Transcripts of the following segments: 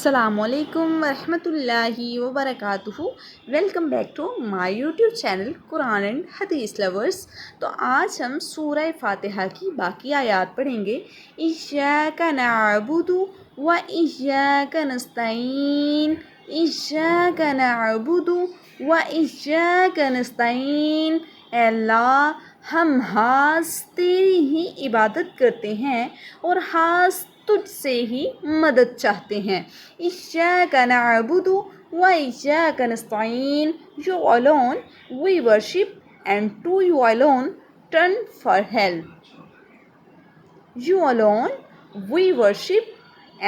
السلام علیکم ورحمۃ اللہ وبرکاتہ. Welcome back to my YouTube channel قرآن اینڈ حدیث لورس. تو آج ہم سورہ فاتحہ کی باقی آیات پڑھیں گے. ایاک نعبد و ایاک نستعین، ایاک نعبد و ایاک نستعین. اے اللہ، ہم خاص تیری ہی عبادت کرتے ہیں اور خاص تجھ سے ہی مدد چاہتے ہیں. ایاک نعبد و ایاک نستعین. You alone we worship and to you alone turn for help. You alone we worship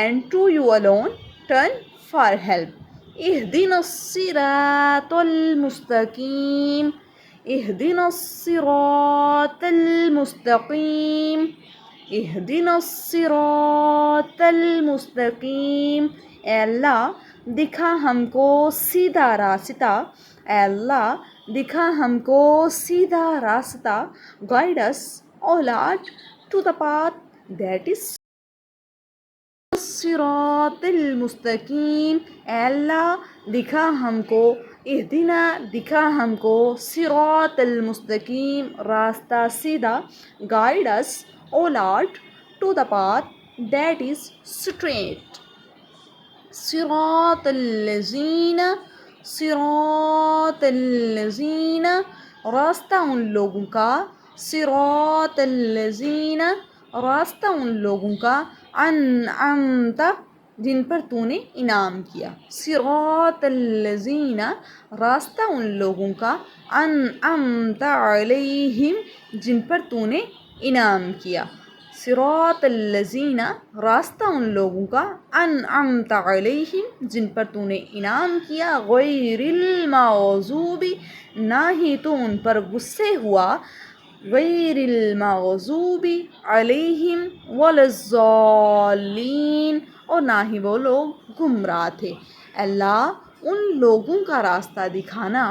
and to you alone turn for help. اهدنا الصراط المستقيم، اهدنا الصراط المستقيم، اهدنا الصراط المستقیم. اے اللہ، دکھا ہم کو سیدھا راستہ. اے اللہ، دکھا ہم کو سیدھا راستہ. Guide us, O Lord, to the path that is الصراط المستقیم. اے اللہ، دکھا ہم کو، اہدنا دکھا ہم کو، صراط المستقیم راستہ سیدھا. Guide us, O Lord, to the path that is straight. صراط الذین، صراط الذین، راستہ ان لوگوں کا. صراط الذین، راستہ ان لوگوں کا. انعمت، جن پر تو نے انعام کیا. صراط الذین، راستہ ان لوگوں کا. انعمت علیہم، جن پر تو نے انعام کیا. صراط الذین، راستہ ان لوگوں کا. انعمت علیہم، جن پر تو نے انعام کیا. غیر المغضوب، نہ ہی تو ان پر غصے ہوا. غیر المغضوب علیہم ولا الضالین، اور نہ ہی وہ لوگ گمراہ تھے. اللہ، ان لوگوں کا راستہ دکھانا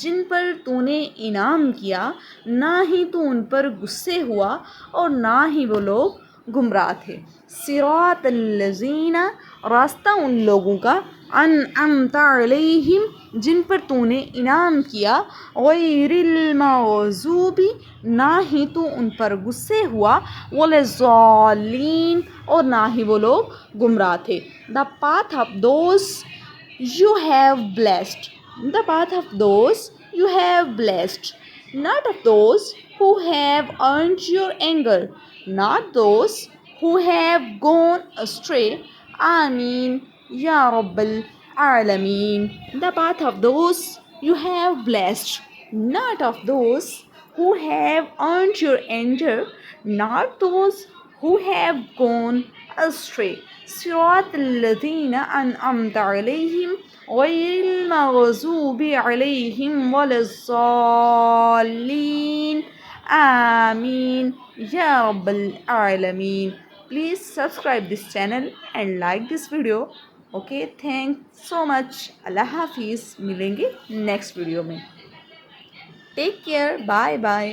جن پر تو نے انعام کیا، نہ ہی تو ان پر غصے ہوا اور نہ ہی وہ لوگ گمراہ تھے. صراط الذین، راستہ ان لوگوں کا. انعمت علیہم، جن پر تو نے انعام کیا. غیر المغضوب، نہ ہی تو ان پر غصے ہوا. ولا الضالین، اور نہ ہی وہ لوگ گمراہ تھے. The path of those you have blessed. The path of those you have blessed. Not of those who have earned your anger. Not those who have gone astray. Ameen Ya Rabbal Alameen. The path of those you have blessed. Not of those who have earned your anger. Not those who have gone astray. صراط الذین انعمت علیہم غیر المغضوب علیہم ولا الضالین. آمین یا رب العالمین. Please subscribe this channel and like this video. Okay, thanks so much. اللہ حافظ. ملیں گے نیکسٹ ویڈیو میں. Take care. Bye bye.